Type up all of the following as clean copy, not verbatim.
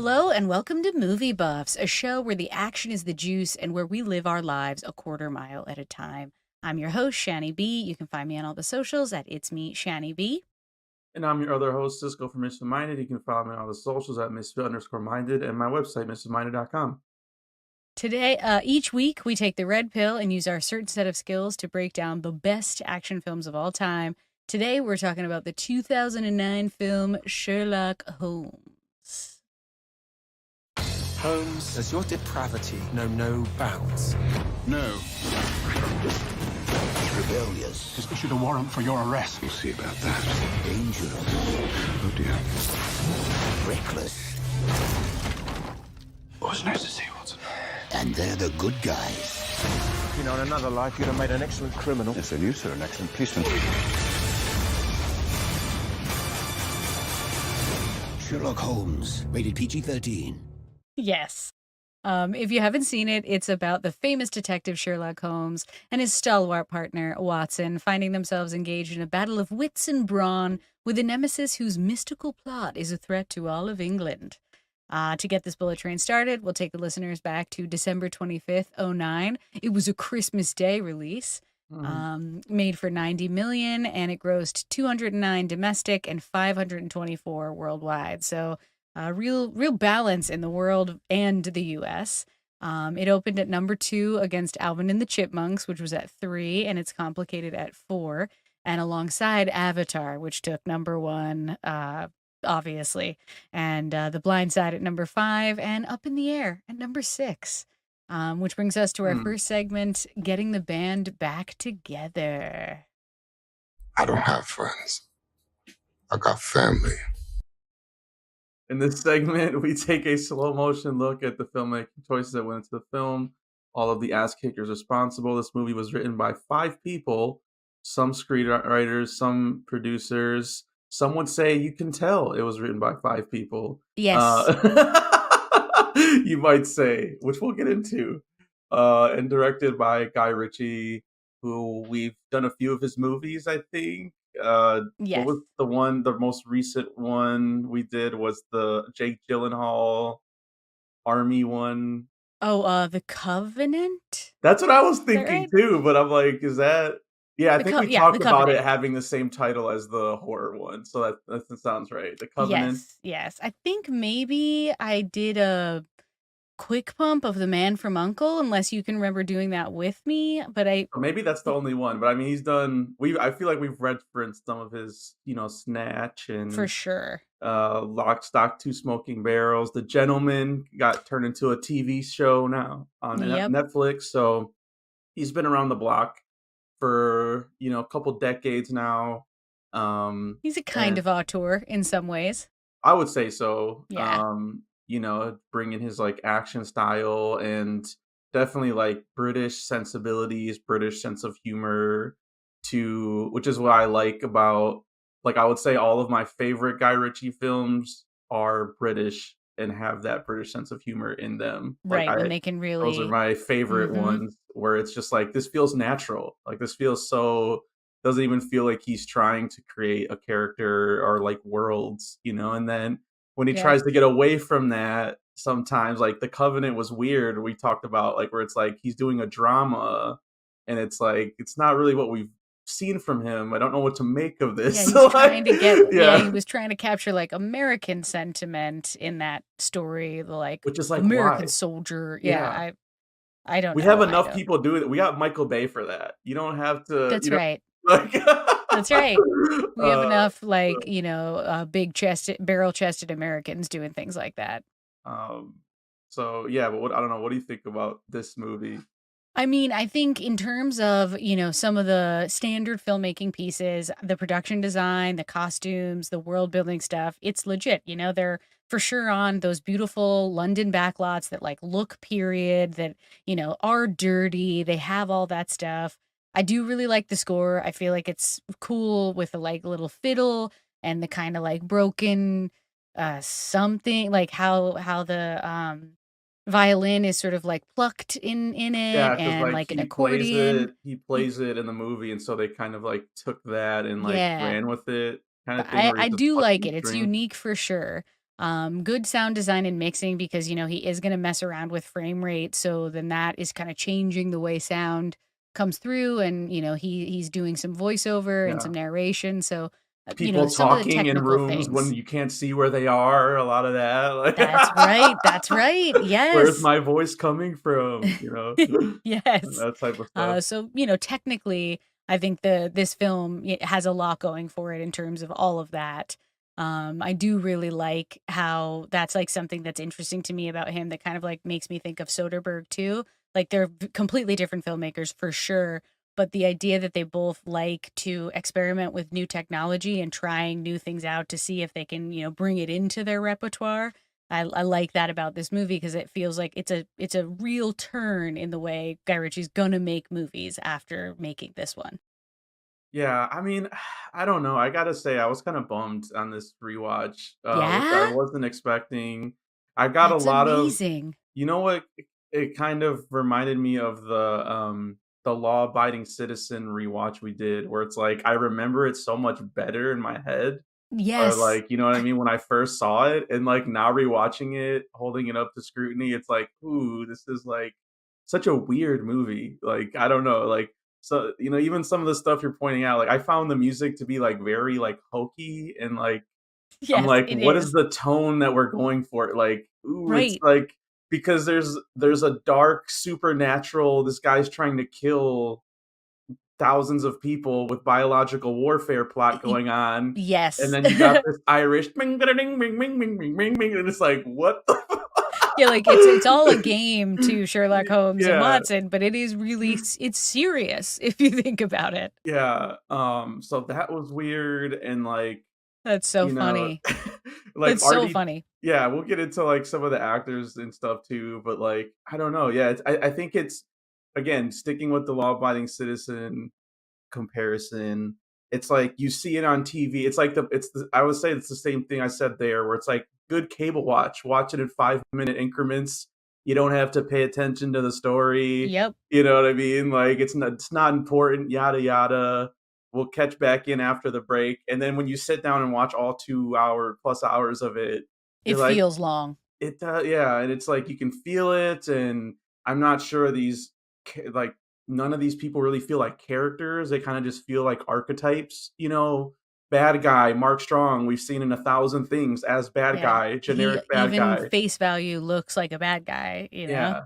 Hello and welcome to Movie Buffs, a show where the action is the juice and where we live our lives a quarter mile at a time. I'm your host, Shani B. You can find me on all the socials at It's Me, Shani B. And I'm your other host, Cisco from Misfit Minded. You can follow me on all the socials at Misfit_Minded and my website, MisfitMinded.com. Today, each week, we take the red pill and use our certain set of skills to break down the best action films of all time. Today, we're talking about the 2009 film Sherlock Holmes. Holmes, does your depravity know no bounds? No. Rebellious. Just issued a warrant for your arrest. We'll see about that. Dangerous. Oh dear. Reckless. What's nice to see, Watson? And they're the good guys. You know, in another life, you'd have made an excellent criminal. Yes, and you, sir, an excellent policeman. Sherlock Holmes, rated PG-13. Yes. If you haven't seen it, it's about the famous detective Sherlock Holmes and his stalwart partner, Watson, finding themselves engaged in a battle of wits and brawn with a nemesis whose mystical plot is a threat to all of England. To get this bullet train started, we'll take the listeners back to December 25th, 2009. It was a Christmas Day release, made for $90 million, and it grossed 209 domestic and 524 worldwide. So real balance in the world and the U.S. It opened at number 2 against Alvin and the Chipmunks, which was at 3, and It's Complicated at 4, and alongside Avatar, which took number 1, obviously, and The Blind Side at number 5, and Up in the Air at number 6. Which brings us to our first segment, getting the band back together. I don't have friends. I got family. In this segment, we take a slow motion look at the filmmaking choices that went into the film, all of the ass kickers responsible. This movie was written by 5 people, some screenwriters, some producers. Some would say you can tell it was written by 5 people. Yes. You might say, which we'll get into. And directed by Guy Ritchie, who we've done a few of his movies, I think. Yes. What was the most recent one we did was the Jake Gyllenhaal Army one. Oh, The Covenant? That's what I was thinking right? too, but I'm like, is that... Yeah, I think we The talked about Covenant. it having the same title as the horror one, so that sounds right. The Covenant. Yes. I think maybe I did a quick pump of The Man from U.N.C.L.E., unless you can remember doing that with me, but Or maybe that's the only one, but I mean, he's done... I feel like we've referenced some of his, Snatch and... For sure. Lock, Stock, Two Smoking Barrels. The Gentleman got turned into a TV show now on Netflix, so he's been around the block for a couple decades now. He's a kind of auteur in some ways. I would say so. Yeah. Bringing his like action style and definitely like British sensibilities, British sense of humor, which is what I like about, like, I would say all of my favorite Guy Ritchie films are British and have that British sense of humor in them. Right, Like when they can really... those are my favorite ones, where it's just like, this feels natural. Like, this feels so... doesn't even feel like he's trying to create a character or like worlds, and then when he tries to get away from that, sometimes, like The Covenant was weird. We talked about, like, where it's like he's doing a drama and it's like, it's not really what we've seen from him. I don't know what to make of this. He's trying to get... he was trying to capture like American sentiment in that story, which is like, American why? soldier. I don't know. We have enough people doing it. We got Michael Bay for that. You don't have to... That's right. Like... That's right. We have enough, big-chested, barrel-chested Americans doing things like that. So yeah, but I don't know. What do you think about this movie? I mean, I think in terms of, some of the standard filmmaking pieces, the production design, the costumes, the world building stuff, it's legit. They're for sure on those beautiful London backlots that like look period, that, are dirty. They have all that stuff. I do really like the score. I feel like it's cool with the like little fiddle and the kind of like broken something, like how the violin is sort of like plucked in it, and like an accordion. He plays it in the movie, and so they kind of like took that and like ran with it, kind of thing. I do like it. It's unique for sure. Good sound design and mixing because, he is going to mess around with frame rate. So then that is kind of changing the way sound comes through. And, he's doing some voiceover and Yeah. some narration. So, People some of the talking in technical rooms when things. you can't see where they are, a lot of that. Like, That's right. That's right. where's Yes. my voice coming from? Yes. That type of stuff. So, technically, I think this film has a lot going for it in terms of all of that. I do really like how that's like something that's interesting to me about him that kind of like makes me think of Soderbergh too. Like they're completely different filmmakers for sure, but the idea that they both like to experiment with new technology and trying new things out to see if they can, bring it into their repertoire. I like that about this movie because it feels like it's a real turn in the way Guy Ritchie's gonna make movies after making this one. Yeah, I mean, I don't know. I gotta say, I was kind of bummed on this rewatch, which I Yeah? wasn't expecting. I got a That's lot of, amazing. you know what? It kind of reminded me of the law-abiding citizen rewatch we did, where it's like I remember it so much better in my head. Or Yes. like, you know what I mean? When I first saw it and like now rewatching it, holding it up to scrutiny, it's like, ooh, this is like such a weird movie. Like, I don't know. Like, so, even some of the stuff you're pointing out, like I found the music to be like very like hokey and like I'm Yes, like, it what is is. the tone that we're going for? Like, ooh, it's Right. like because there's a dark supernatural, this guy's trying to kill thousands of people with biological warfare plot Y going on, and yes. then you got this Irish "Bing, bada, ding, bing, bing, bing, bing, bing, bing," and it's like, "What the" Yeah, like, it's all a game to Sherlock Holmes and Yeah, Watson, but it is really it's serious if you think about it. yeah, so that was weird and, like, That's so you know, funny. like, That's so RD funny. yeah, we'll get into, like, some of the actors and stuff too, but, like, I don't know, yeah, I think it's again, sticking with the law-abiding citizen comparison. It's like you see it on TV. I would say it's the same thing I said there, where it's like good cable watch. Watch it in 5-minute increments. You don't have to pay attention to the story. Yep. You know what I mean? Like it's not important, yada yada. We'll catch back in after the break. And then when you sit down and watch all 2 hour plus hours of it, It you're like, feels long. it does, yeah, and it's like you can feel it, and I'm not sure like none of these people really feel like characters. They kind of just feel like archetypes, Bad guy, Mark Strong, we've seen in 1,000 things as bad Yeah. guy, He generic bad even guy. face value looks like a bad guy, you know? Yeah.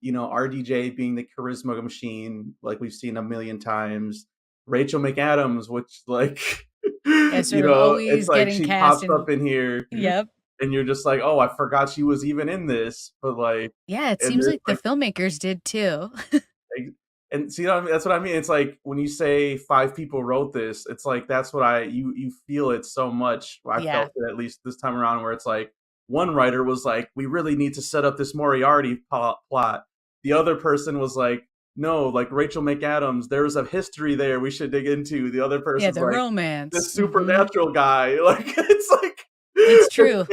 RDJ being the charisma machine, like we've seen a million times. Rachel McAdams, which like Yeah, sort of it's always like getting she cast pops in. up in here Yep. and you're just like, "Oh, I forgot she was even in this." But like, Yeah, it and seems it's like the like, filmmakers did too. ex- and see, what I mean? That's what I mean. It's like when you say 5 people wrote this, it's like that's what you feel it so much. I Yeah. felt it at least this time around, where it's like one writer was like, "We really need to set up this Moriarty plot." The other person was like, "No, like Rachel McAdams, there's a history there we should dig into." The other Yeah, person's the like, romance. "This Mhm. supernatural guy." Like it's like It's true.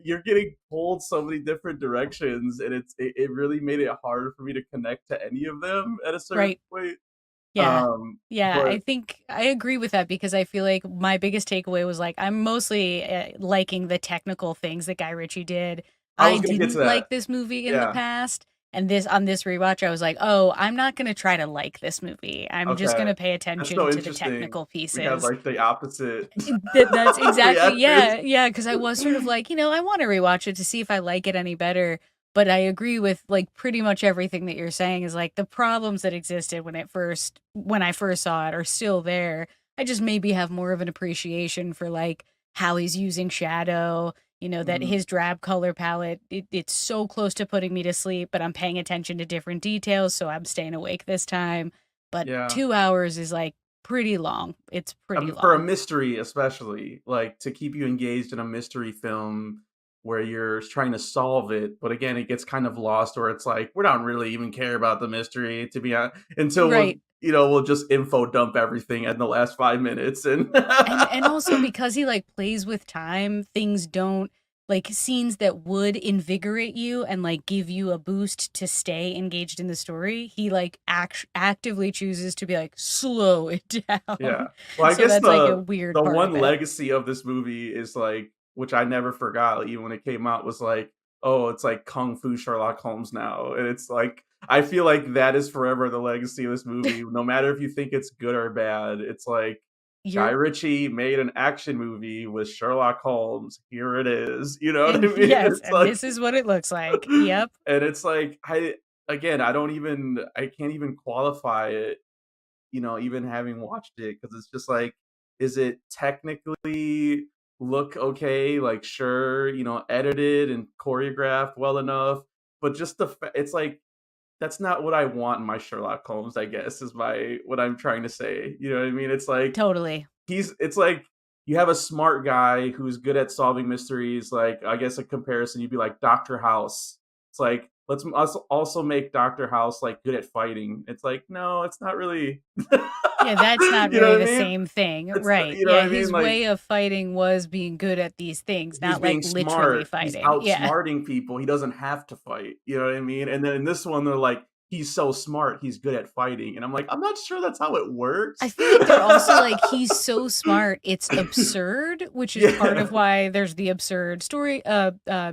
you're getting pulled so many different directions, and it really made it hard for me to connect to any of them at a certain Right. point. Yeah. Yeah, But I think I agree with that because I feel like my biggest takeaway was like I'm mostly liking the technical things that Guy Ritchie did. I I was gonna get to didn't that. like this movie in the Yeah. past, and this on this rewatch I was like, "Oh, I'm not going to try to like this movie. I'm just going Okay. to pay That's attention so to the interesting. technical We had pieces." like the opposite That's exactly, reactions. yeah, because I was sort of like, I want to rewatch it to see if I like it any better. But I agree with like pretty much everything that you're saying is like the problems that existed when I first saw it are still there. I just maybe have more of an appreciation for like how he's using shadow, that Mhm. his drab color palette, it's so close to putting me to sleep, but I'm paying attention to different details, so I'm staying awake this time. But Yeah. 2 hours is like pretty long. It's pretty For a long. mystery, especially, like, to keep you engaged in a mystery film where you're trying to solve it, but again, it gets kind of lost where it's like, we don't really even care about the mystery to be hon until Right. we'll just info dump everything in the last 5 minutes and And also because he, like, plays with time, things don't like, scenes that would invigorate you and, like, give you a boost to stay engaged in the story, he, like, actively chooses to be like, "Slow it Yeah. down." Well, I So guess that's, like, a the weird the part one of it. legacy of this movie is, like, which I never forgot, even when it came out, was like, oh, it's like Kung Fu Sherlock Holmes now. And it's like, I feel like that is forever the legacy of this movie. No matter if you think it's good or bad, it's like Guy You're Ritchie made an action movie with Sherlock Holmes. Here it is. You know what I and mean? yes, It's and like, this is what it looks like. Yep. and it's like, again, I can't even qualify it, even having watched it, because it's just like, is it technically look okay? Like, sure, edited and choreographed well enough, but just it's like, that's not what I want in my Sherlock Holmes, I guess, is what I'm trying to say. You know what I mean? It's like, Totally. it's like you have a smart guy who's good at solving mysteries. Like, I guess a comparison, you'd be like Dr. House. It's like, let's also make Dr. House like good at fighting. It's like, no, it's not really. Yeah, that's not You know really what I the mean? same thing. It's Right. you know what Yeah, I mean? his Like, way of fighting was being good at these things, he's not like being literally smart. He's fighting. Yeah. outsmarting people. He doesn't have to fight. You know what I mean? And then in this one, they're like, he's so smart. He's good at fighting. And I'm like, I'm not sure that's how it works. I feel like they're also like, he's so smart, it's absurd, which is part of Yeah. why there's the absurd story,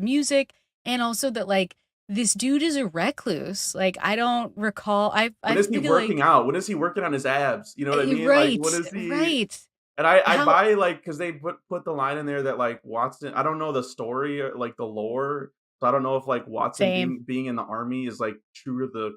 music, and also that like this dude is a recluse. Like I don't recall. When I is he feel working like out? When is he working on his abs? You know what I mean? Like, right, when is he? right. And I How buy, like, because they put the line in there that like Watson. I don't know the story or like the lore, so I don't know if like Watson same. being in the army is like true to the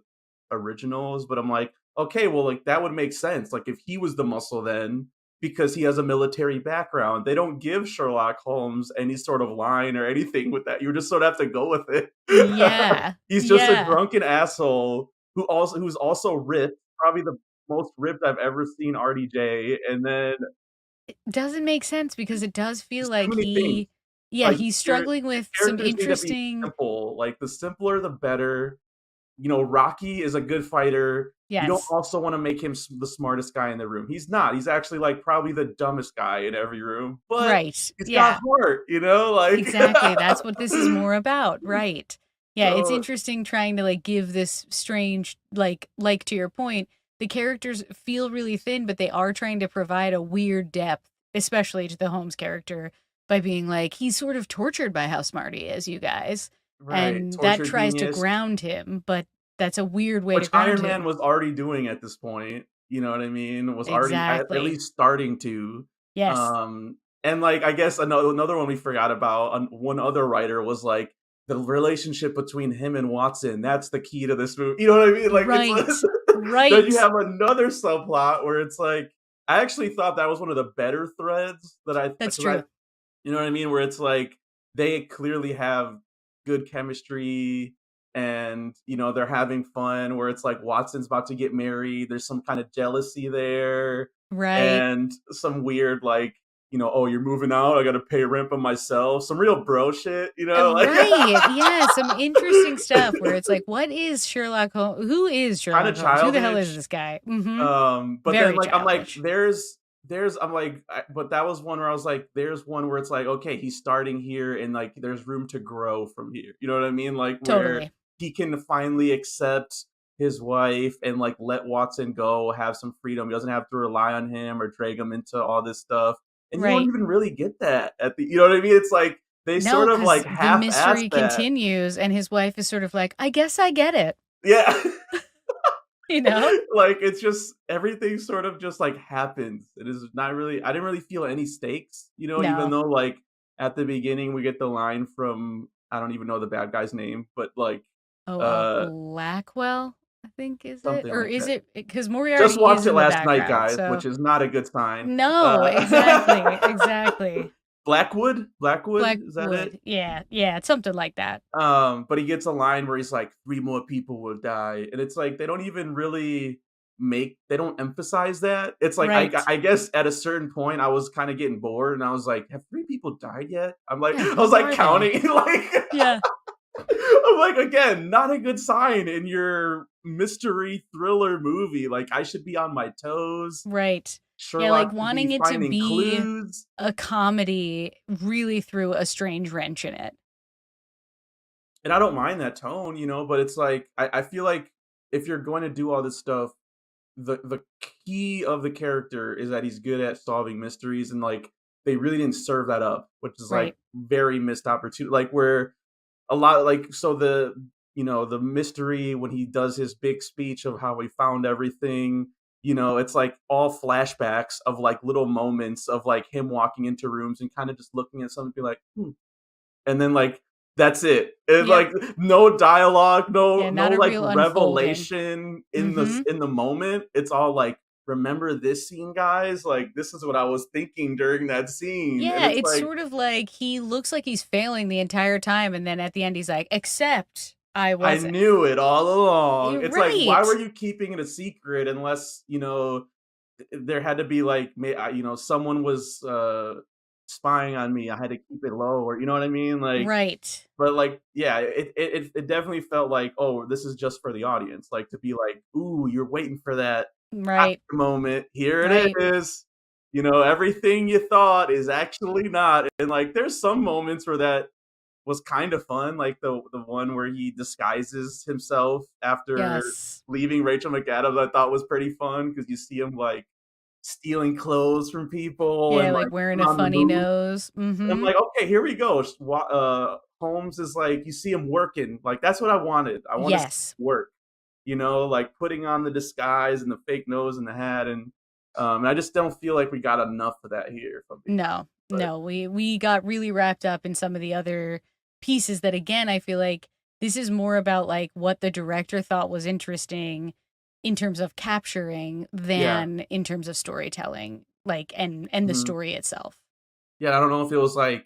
originals. But I'm like, okay, well, like that would make sense. Like if he was the muscle then, because he has a military background. They don't give Sherlock Holmes any sort of line or anything with that. You just sort of have to go with it. Yeah. He's just a Yeah. drunken asshole who's also ripped, probably the most ripped I've ever seen RDJ. And then It doesn't make sense because it does feel there's too like many things. yeah, Like, he's your struggling the with some characters need to be interesting simple. Like, the simpler, the better. Rocky is a good fighter. You don't yes. also wanna make him the smartest guy in the room. He's not. He's actually, like, probably the dumbest guy in every room, but Right. he's got Yeah. heart, like Exactly. That's what this is more about. Right. Yeah, it's so interesting trying to like give this strange like to your point, the characters feel really thin, but they are trying to provide a weird depth, especially to the Holmes character by being like he's sort of tortured by how smart he is, you guys. right, And that torture tries to genius, ground him, but that's a weird way to which ground Iron Man him. was already doing at this point, you know what I mean? Was already at Exactly. least starting to. Yes. Um, and, like, I guess another one we forgot about, one other writer was, like, the relationship between him and Watson, that's the key to this movie, you know what I mean? Like, it's Right. then you Right. have another subplot where it's like I actually thought that was one of the better threads that That's 'cause I true. you know what I mean? Where it's like they clearly have good chemistry and they're having fun where it's like Watson's about to get married. There's some kind of jealousy there Right. and some weird like, oh, you're moving out. I got to pay rent by myself. Some real bro shit, like Right. Yeah, some interesting stuff where it's like, what is Sherlock Holmes? Who is kind of Sherlock Holmes? Who the hell is childish. this guy? Mm-hmm. But then Very like I'm like, childish. but that was one where I was like, there's one where it's like, okay, he's starting here and like there's room to grow from here. You know what I mean? Like where Totally. he can finally accept his wife and like let Watson go, have some freedom. He doesn't have to rely on him or drag him into all this stuff. And you don't Right. even really get that at the, you know what I mean? It's like they No, sort of because like the half-ass mystery that. continues and his wife is sort of like, I guess I get it. Yeah. You know? Like it's just everything sort of just like happens. It is not really I didn't really feel any stakes, even No. though like at the beginning we get the line from I don't even know the bad guy's name, but like Oh, uh Blackwell, I think is it? something Or like is that. it because Just Moriarty is watched it in the last night, background. guys, So which is not a good sign. no, exactly. Exactly. Blackwood? Blackwood? Is that it? Blackwood. Yeah, yeah, it's something like that. But he gets a line where he's like, 3 more people will die. And it's like they don't even really they don't emphasize that. It's like Right. I guess at a certain point I was kind of getting bored and I was like, have 3 people died yet? Yeah, I was who like are they? counting like Yeah. I'm like, again, not a good sign in your mystery thriller movie. Like I should be on my toes. Right. Yeah, like Sherlock should be wanting it to finding be clues. a comedy really threw a strange wrench in it. And I don't mind that tone, but it's like I feel like if you're going to do all this stuff, the key of the character is that he's good at solving mysteries and like they really didn't serve that up, which is like Right. very missed opportunity. Like where a lot like so the the mystery when he does his big speech of how he found everything, it's like all flashbacks of like little moments of like him walking into rooms and kind of just looking at something and be like, and then like that's it. And Yep. like no dialogue, Yeah, no not a like real unfolding. revelation Mhm. in the moment. It's all like, remember this scene, guys? Like this is what I was thinking during that scene. And Yeah, it's it's like, sort of like he looks like he's failing the entire time, and then at the end he's like, "Except I I wasn't." knew it all along. You're It's like, why were right. you keeping it a secret unless, there had to be like, someone was spying on me. I had to keep it low, or you know what I mean? Like, Right. but like, yeah, it definitely felt like, oh, this is just for the audience. Like to be like, ooh, you're waiting for that gotcha Right. moment. Here it Right. is. Everything you thought is actually not. And like, there's some moments where that was kind of fun, like the one where he disguises himself after Yes. leaving Rachel McAdams. I thought was pretty fun because you see him like stealing clothes from people Yeah, and like like wearing putting a on the funny move. nose. And I'm Mhm. like, okay, here we go. Holmes is like, you see him working. Like that's what I wanted. I want to see Yes. him work. Like putting on the disguise and the fake nose and the hat, and I just don't feel like we got enough of that here. If I'm being No. honest. No, we got really wrapped up in some of the other pieces that again, I feel like this is more about like what the director thought was interesting in terms of capturing Yeah. than in terms of storytelling, like and the Mhm. story itself. Yeah, I don't know if it was like,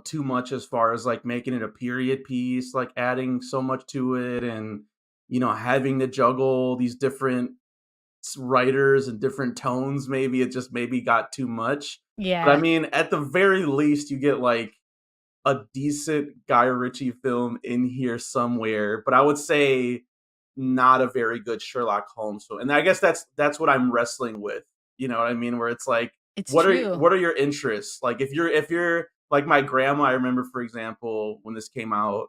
too much as far as like making it a period piece, like adding so much to it and, having to juggle these different writers and different tones. Maybe it just maybe got too much. But I Yeah. mean, at the very least, you get like a decent Guy Ritchie film in here somewhere. But I would say not a very good Sherlock Holmes film. And I guess that's what I'm wrestling with. You know what I mean? Where it's like, It's true. what are your interests? Like if you're like my grandma, I remember for example when this came out,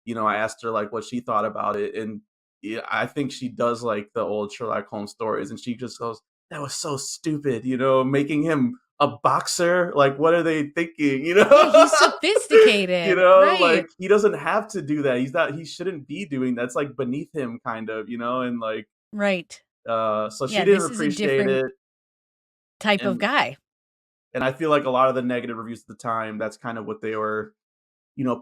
I asked her like what she thought about it, and yeah, I think she does like the old Sherlock Holmes stories, and she just goes, "That was so stupid," making him a boxer. Like, what are they thinking? Yeah, he's sophisticated. Like Right. he doesn't have to do that. He's not. He shouldn't be doing that. It's like beneath him, kind of. And like, Right. so she Yeah, didn't this is a appreciate different it, type of and guy. I feel like a lot of the negative reviews at the time, that's kind of what they were,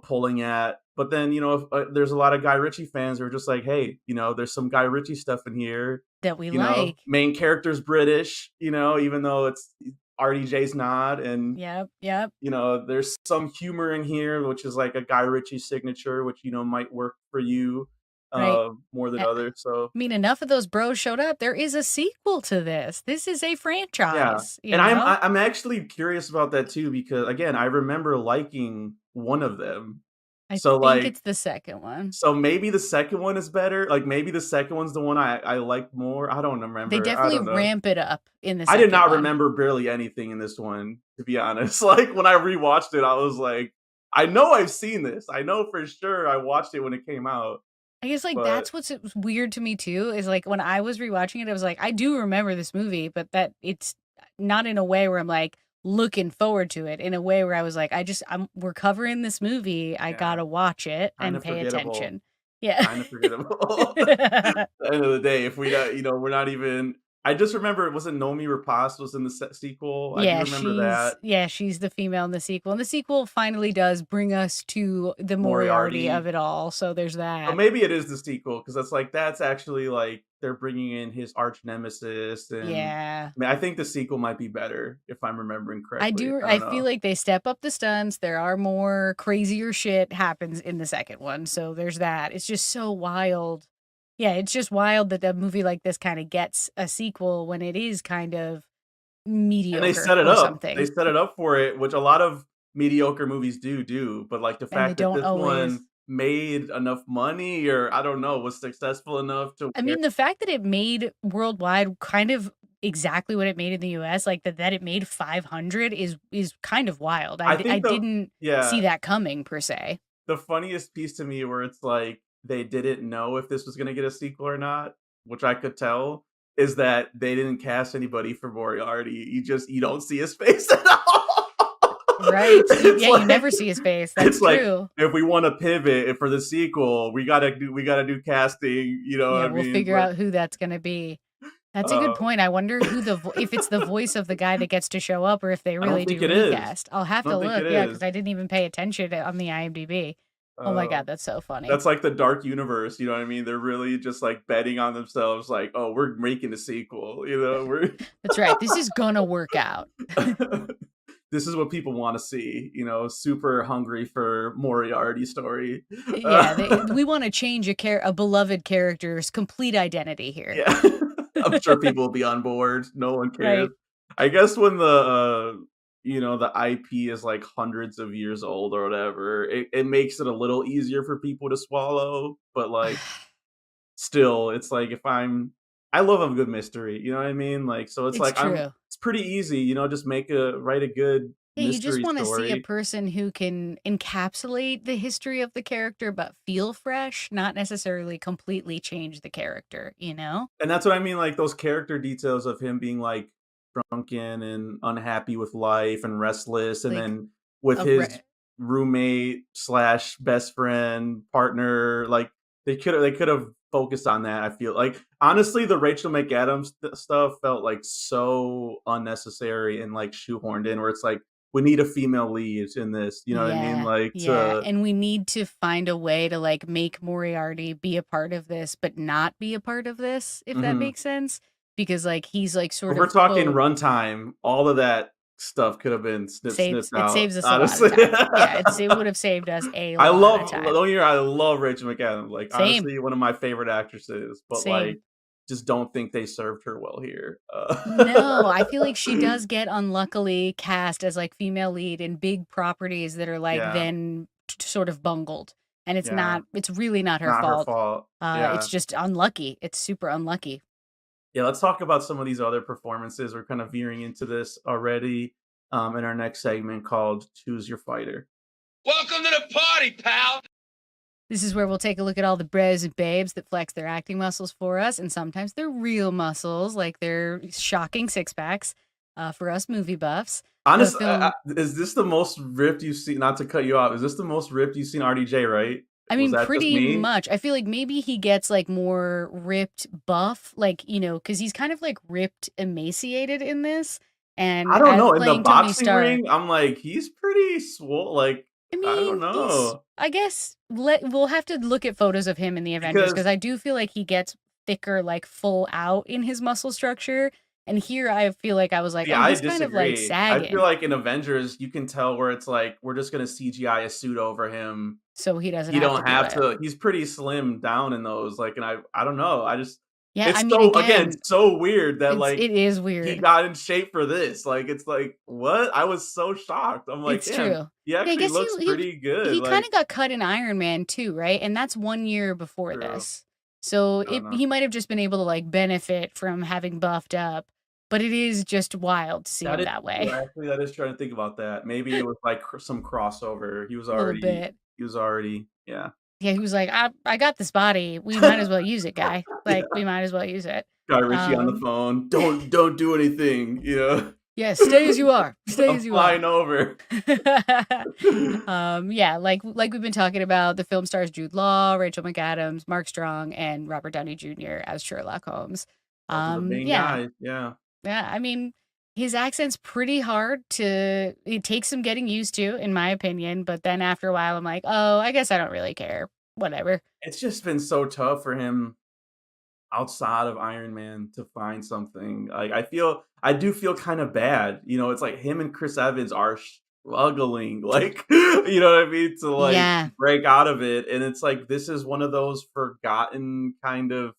pulling at. But then, if, there's a lot of Guy Ritchie fans who are just like, hey, there's some Guy Ritchie stuff in here. That we like. Main character's British, even though it's RDJ's not, and Yep, yep. there's some humor in here, which is like a Guy Ritchie signature, which might work for you Right. more than I others. So mean, enough of those bros showed up. There is a sequel to this. This is a yeah, franchise, you and I'm know? I- I'm actually curious about that too because again, I remember liking one of them. I So think like, it's the second one. so maybe the second one is better. Like maybe the second one's the one I like more. I don't They remember. I definitely don't know. ramp it up in the I did second not one. remember barely anything in this one, to be honest. Like when I rewatched it, I was like, I know I've seen this. I know for sure I watched it when it came out. I guess, like, But that's what's weird to me too, is, like, when I was rewatching it, I was like, I do remember this movie, but that it's not in a way where I'm, like, looking forward to it, in a way where I was like, we're covering this movie, I yeah, gotta watch it kind and of pay forgettable. attention. Yeah. Kind of forgettable. At the end of the day, if we don't, we're not even. I just remember it wasn't Nomi Rapace was in the sequel. I do remember that. She's the female in the sequel, and the sequel finally does bring us to the Moriarty of Moriarty. it all, so there's So that. maybe it is the sequel because that's actually like they're bringing in his arch nemesis, and Yeah. I mean, I think the sequel might be better if I'm remembering correctly. I I don't feel know. like they step up the stunts, there are more crazier shit happens in the second one, so there's that. It's just so wild. Yeah, it's just wild that a movie like this kinda gets a sequel when it is kind of And they mediocre set it or up. They something, set it up for it, which a lot of mediocre movies do. But like the and they fact that don't this always. one made enough money, or I don't know, was successful enough to I where mean, the fact that it made worldwide kind of exactly what it made in the US, like, that it made 500 is kind of wild. I I think didn't see yeah, that coming per se. the funniest piece to me where it's like they didn't know if this was gonna get a sequel or not, which I could tell, is that they didn't cast anybody for Moriarty. You don't see his face at all. Right. It's You like never see his face. That's it's like true. if we want to pivot for the sequel, we gotta do casting. You know what Yeah, I we'll mean? figure out who that's gonna be. That's a good Uh, point. I wonder who if it's the voice of the guy that gets to show up or if they I don't really think do it is. recast. I'll have I to don't think look. it Yeah, because is. I didn't even pay attention on the IMDb. Oh my Uh, God, that's so funny. that's like the dark universe. You know what I mean? They're really just like betting on themselves. Like, oh, we're making a sequel. You know, we're That's right. This is gonna work out. this is what people want to see. You know, super hungry for Moriarty story. Yeah, we want to change a beloved character's complete identity here. Yeah, I'm sure people will be on board. No one cares. Right. I guess when the IP is like hundreds of years old or whatever, it makes it a little easier for people to swallow. But like, still, it's like I love a good mystery. You know what I mean? Like, so it's It's like true. it's pretty easy. You know, just write a good Yeah, you just mystery want to see a story. person who can encapsulate the history of the character but feel fresh, not necessarily completely change the character, you know? And that's what I mean, like those character details of him being like drunken and unhappy with life and restless, and Like then with a his roommate slash best friend partner, like they could have focused on that. I feel like honestly, the Rachel McAdams stuff felt like so unnecessary and like shoehorned in, where it's like we need a female lead in this. You know what I mean? Yeah, Like yeah, to and we need to find a way to, like, make Moriarty be a part of this, but not be a part of this, if that mhm. makes sense, because, like, he's, like, If sort we're of, talking quote, runtime, all of that stuff could have been snipped it out, saves us a lot of honestly. time. Yeah, it would have saved us a I lot of love time. don't get me wrong, I love Rachel McAdams, like, Same, honestly, one of my favorite actresses, but, like, same. just don't think they served her well here. No, I feel like she does get unluckily cast as, like, female lead in big properties that are, like, Yeah, then sort of bungled, and yeah, it's really not her not her fault. fault. It's Yeah. just unlucky. It's super unlucky. Yeah, let's talk about some of these other performances. We're kind of veering into this already, in our next segment called Choose Your Fighter. Welcome to the party, pal. This is where we'll take a look at all the bros and babes that flex their acting muscles for us, and sometimes they're real muscles, like their shocking six packs, for us movie buffs. The Honestly, film, is this the most ripped you've seen? Not to cut you off, is this the most ripped you've seen RDJ? Right? I Was mean, that just pretty me? much. I feel like maybe he gets like more ripped buff, like, because he's kind of like ripped emaciated in this. I And don't as know. In the playing Tony boxing Stark, ring, I'm like, he's pretty swole. Like, I I don't mean, know I guess we'll have to look at photos of him in the Avengers because because I do feel like he gets thicker, like full out in his muscle structure. And here I feel like I was like, yeah, oh, I he's kind of like disagree. I feel sagging. like in Avengers, you can tell where it's like we're just gonna CGI a suit over him. So he doesn't He have to don't do have it. to. He's pretty slim down in those. Like, and I don't know. Yeah, I It's mean, so again again, so weird that like it is he weird. got in shape for this. Like, it's like what? I was so shocked. I'm like, It's damn, true. he Yeah, I actually guess looks pretty good. he kind Like, of got cut in Iron Man too, right? And that's 1 year before true. this. So I don't know. he might have just been able to like benefit from having buffed up, but it is just wild to see That him is that true, way. actually, that is trying to think about that. Maybe it was, like, some crossover. A little bit. Yeah. Yeah, he was like, I got this body. We might as well use it, guy. Yeah. Like, we might as well use it. Guy Ritchie on the Um, phone. Don't do anything, you know? yeah, stay as you are. Stay I'm as you flying are. over. Yeah, like we've been talking about, the film stars Jude Law, Rachel McAdams, Mark Strong, and Robert Downey Jr. as Sherlock Holmes. Those are the main Yeah, guys, yeah. yeah. I mean, his accent's pretty hard to. It takes some getting used to, in my opinion. But then after a while, I'm like, oh, I guess I don't really care. Whatever. It's just been so tough for him outside of Iron Man to find something. Like, I do feel kind of bad. You know, it's like him and Chris Evans are struggling, like, you know what I mean, to like Yeah, break out of it. And it's like this is one of those forgotten kind of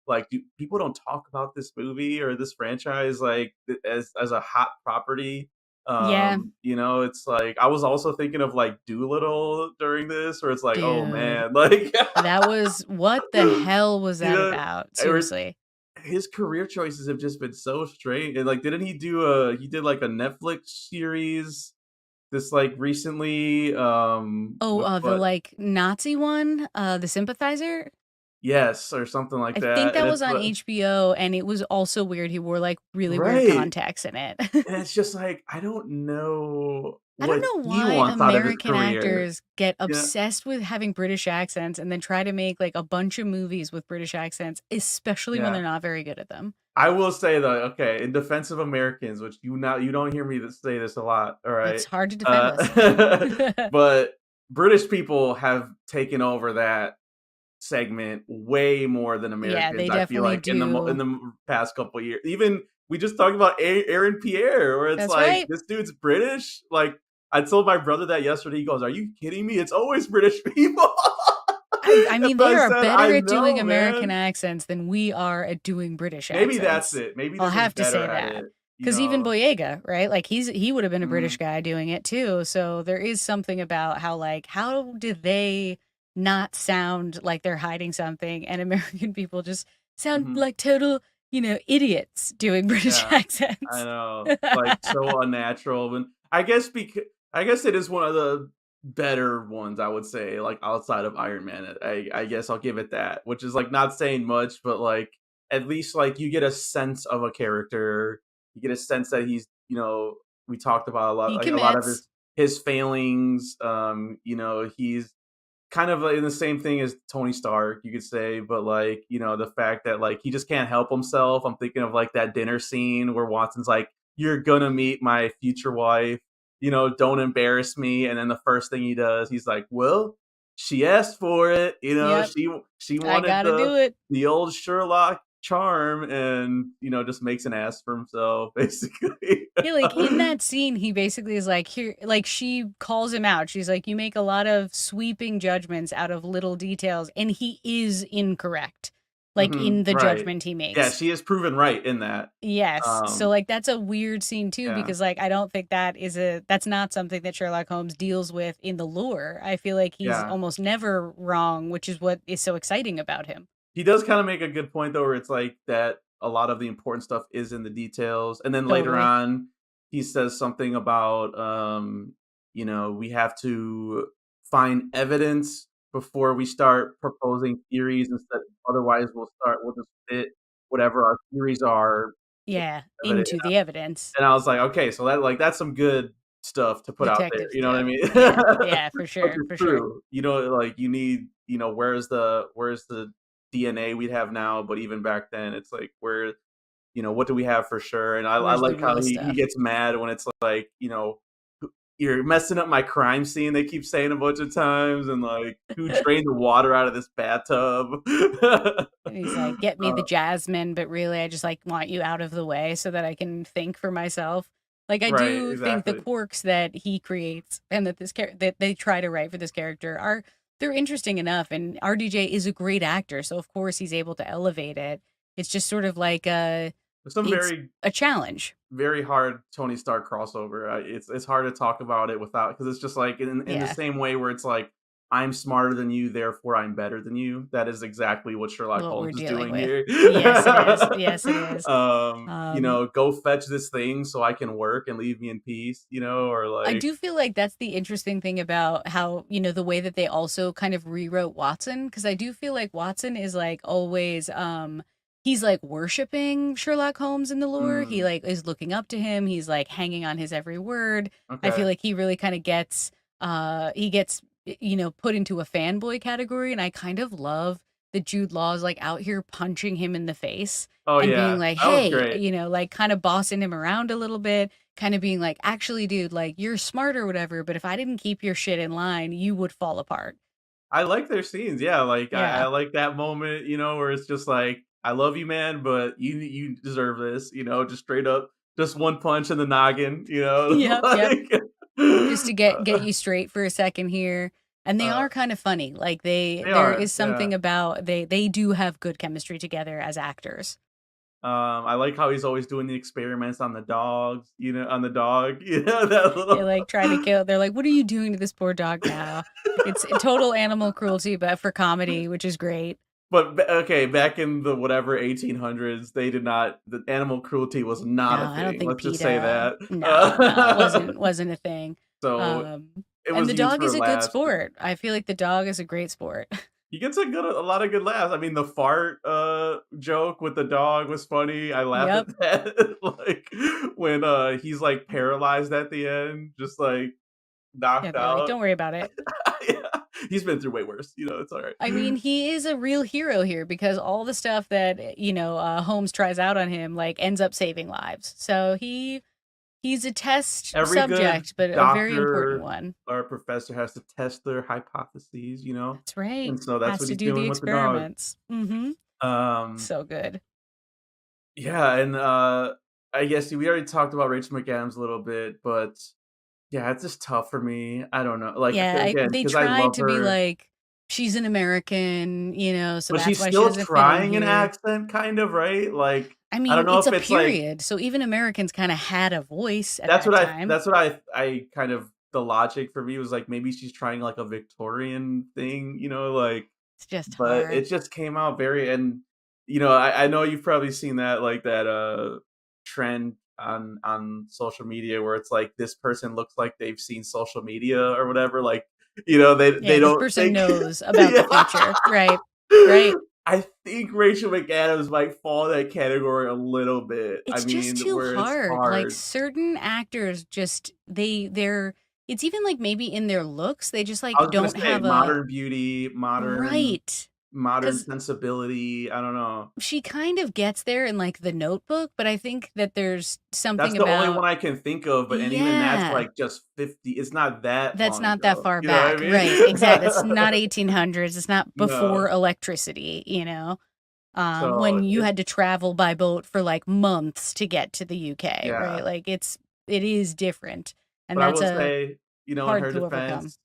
like people don't talk about this movie or this franchise like as a hot property. yeah, You know, it's like I was also thinking of like Doolittle during this, where it's like, oh dude. man, like That was what the hell was you that know, about? or Seriously. his career choices have just been so strange. And like, didn't he did like a Netflix series this like recently? Oh, With the what? like Nazi one, the Sympathizer. Yes, or something like I think that. that And was it's on like, HBO, and it was also weird. He wore like really weird right. contacts in it. And it's just like I don't know I don't what know he why wants out of his American career. actors get Yeah, obsessed with having British accents and then try to make like a bunch of movies with British accents, especially when yeah. they're not very good at them. I will say though, okay, in defense of Americans, which you don't hear me say this a lot, all It's right? hard to defend us. But British people have taken over that segment way more than Yeah, Americans. they I feel definitely like in do. the past couple years, even we just talked about Aaron Pierre, where it's That's like right. this dude's British. Like I told my brother that yesterday. He goes, "Are you kidding me? It's always British people." I And mean, they I are said, "I better at doing know, American man." accents than we are at doing British Maybe that's accents. it. Maybe I'll they're just have to better say at that. it. You Because even know. Boyega, right? Like he would have been a British Mhm, guy doing it too. So there is something about how like how do they not sound like they're hiding something, and American people just sound mhm. like total, idiots doing British Yeah, I accents. know. Like so unnatural. And I guess it is one of the better ones, I would say, like outside of Iron Man. I guess I'll give it that, which is like not saying much, but like at least like you get a sense of a character. You get a sense that we talked about a lot, He like a lot of commits. his failings. He's kind of like in the same thing as Tony Stark, you could say, but like, the fact that like he just can't help himself. I'm thinking of like that dinner scene where Watson's like, "You're gonna meet my future wife, don't embarrass me." And then the first thing he does, he's like, "Well, she asked for it, Yep, she I wanted gotta do it. the old Sherlock charm," and just makes an ass for himself, basically. Yeah, like in that scene, he basically is like, here, like she calls him out. She's like, you make a lot of sweeping judgments out of little details, and he is incorrect, like in the Right. judgment he Yeah, makes. she is proven right in that. Yes. So Um, like that's a weird scene too, yeah. because like I don't think that's not something that Sherlock Holmes deals with in the lore. I feel like he's Yeah. almost never wrong, which is what is so exciting about him. He does kinda make a good point though, where it's like that a lot of the important stuff is in the details, and then later Totally. on, he says something about, we have to find evidence before we start proposing theories instead otherwise we'll just fit whatever our theories are with Yeah, evidence. into the evidence. And I was like, "Okay, so that's some good stuff to put out there," Detective you know what I stuff. mean? Yeah. Yeah, for Which sure. is For sure. true. Like, you need where's the DNA we'd have now, but even back then, it's like, what do we have for sure? And I Where's the like how real he stuff? gets mad when it's like, "Who you're messing up my crime scene," they keep saying a bunch of times, and, like, "Who drained the water out of this bathtub?" And he's like, "Get me Uh, the jasmine, but really I just like want you out of the way so that I can think for myself." Like I right, do think the exactly. quirks that he creates and that that they try to write for this character are they're interesting enough, and RDJ is a great actor, so of course he's able to elevate it. It's just sort of like There's some it's very a challenge. very hard Tony Stark crossover. It's hard to talk about it without because it's just like in the Yeah, same way where it's like I'm smarter than you, therefore I'm better than you. That is exactly what Sherlock what we're Holmes is dealing doing with. here. Yes, it is. Yes, it is. Go fetch this thing so I can work and leave me in peace, or I like do feel like that's the interesting thing about how, the way that they also kind of rewrote Watson, because I do feel like Watson is like always he's like worshiping Sherlock Holmes in the lore. He mm, like is looking up to him. He's like hanging on his every word. I feel okay. like he really kind of gets he gets put into a fanboy category, and I kind of love that Jude Law is like out here punching him in the face Oh and being yeah. like, That was "Hey," great. like kind of bossing him around a little bit, kind of being like, "Actually, dude, like you're smart or whatever, but if I didn't keep your shit in line, you would fall apart." I like their scenes. Yeah, like I Yeah. like that moment, where it's just like, I love you, man, but you deserve this, just straight up, just one punch in the noggin, Yep, yep. like Just to get you straight for a second here. And they uh, are kind of funny. Like they there are, is yeah. something about they do have good chemistry together as actors. I like how he's always doing the experiments on the dogs, on the dog, that They little. like try to kill. They're like, "What are you doing to this poor dog now?" It's total animal cruelty, but for comedy, which is great. But okay, back in the whatever 1800s, they did not. The animal cruelty was not a No, I don't thing. think Let's just say PETA. that. No, no, it wasn't a thing. So Um, it and was the used dog for is a good laughs. sport. I feel like the dog is a great sport. He gets a lot of good laughs. I mean, the fart, joke with the dog was funny. I laughed at Yep. that, like, when, he's, like, paralyzed at the end, just, like Yeah, knocked they're like, out. "Don't worry about it." Yeah. He's been through way worse. It's all right. I mean, he is a real hero here because all the stuff that, Holmes tries out on him, like, ends up saving lives. So he's a test Every good subject, but a very important doctor one. or professor has to test their hypotheses, That's right. and so that's Has what to he's do the doing with the dog. experiments. Mhm. Um, So good. yeah, and I guess we already talked about Rachel McAdams a little bit, but yeah, it's just tough for me. I don't know, like Yeah, again, they because I tried love to be her, like, she's an American, so but that's she's why she still doesn't fit in trying an here. accent, kind of, right? Like, I I don't mean, know it's if a it's like period, so even Americans kinda had a voice at that's that what time. I kind of the logic for me was like maybe she's trying like a Victorian thing, like. It's just But it hard. just came out very and, I know you've probably seen that, like, that, trend on social media where it's like, this person looks like they've seen social media or whatever, like, they Yeah, this don't person think knows about the Yeah. future. Right. Right. I think Rachel McAdams might fall in that category a little bit. I It's just mean, too where it's hard. Like, hard. certain actors just they're it's even, like, maybe in their looks, they just, I like, was gonna don't say have a modern beauty, modern right. modern Because sensibility, I don't know. she kind of gets there in, like, The Notebook, but I think that there's That's something the only about one I can think of, but and even that's, yeah. like, just 50 it's not that That's long not that ago, far you know what I back. mean? Right, exactly. It's not 1800s, it's not before No. electricity, So, when you it had to travel by boat for, like, months to get to the UK, right? yeah. Like, it is different, and But I that's will a say, in hard her to overcome. defense,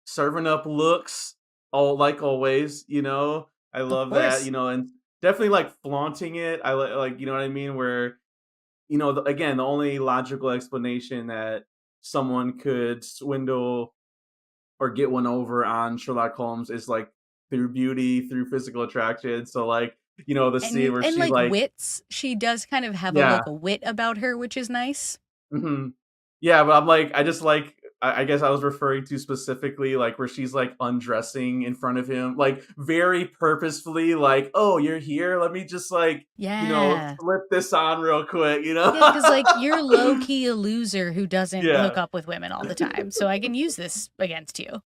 serving up looks, all like always, I Of love that, course. and definitely, like, flaunting it, I like, you know what I mean? Where, again, the only logical explanation that someone could swindle or get one over on Sherlock Holmes is like through beauty, through physical attraction. So like, the scene And where and, she like, like wits, she does kind of have a yeah. look of wit about her, which is nice. Mhm. Yeah, but I'm like, I just like I guess I was referring to specifically like where she's like undressing in front of him, like very purposefully, like, oh, you're here. Let me just like, Yeah. slip this on real quick, Yeah, because like, you're low-key a loser who doesn't hook Yeah. up with women all the time, so I can use this against you.